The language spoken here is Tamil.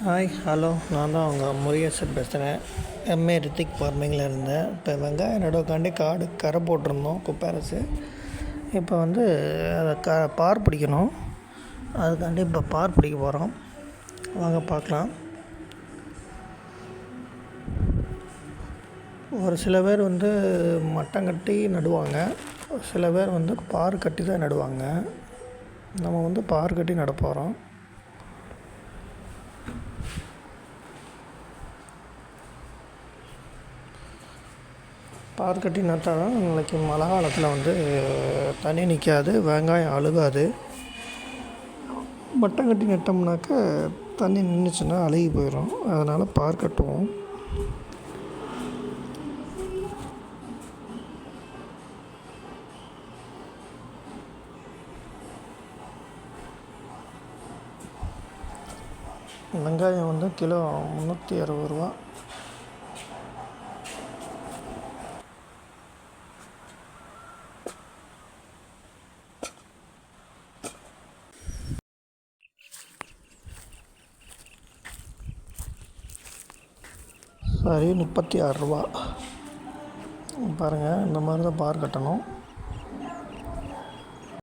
ஹாய் ஹலோ, நான் தான் உங்கள் முருகேசன் பேசுகிறேன். எம்ஏ ரித்திக் ஃபார்மிங்கில் இருந்தேன். இப்போ வெங்காயம் நடவுக்காண்டி காடு கரை போட்டிருந்தோம், குப்பை அரசு. இப்போ வந்து அதை பார் பிடிக்கணும். அதுக்காண்டி இப்போ பார் பிடிக்க போகிறோம். வாங்க பார்க்கலாம். ஒரு சில பேர் வந்து மட்டம் கட்டி நடுவாங்க, சில பேர் வந்து பார் கட்டி தான் நடுவாங்க. நம்ம வந்து பார் கட்டி நட போகிறோம். பார் கட்டி நட்டால் தான் நாளைக்கு மழை காலத்தில் வந்து தண்ணி நிற்காது, வெங்காயம் அழுகாது. மட்டம் கட்டி நட்டோம்னாக்க தண்ணி நின்றுச்சுன்னா அழுகி போயிடும். அதனால் பார் கட்டுவோம். வெங்காயம் வந்து கிலோ 360 ரூபா. சரி, 36 ரூபா. பாருங்கள், இந்த மாதிரி தான் பார் கட்டணும்.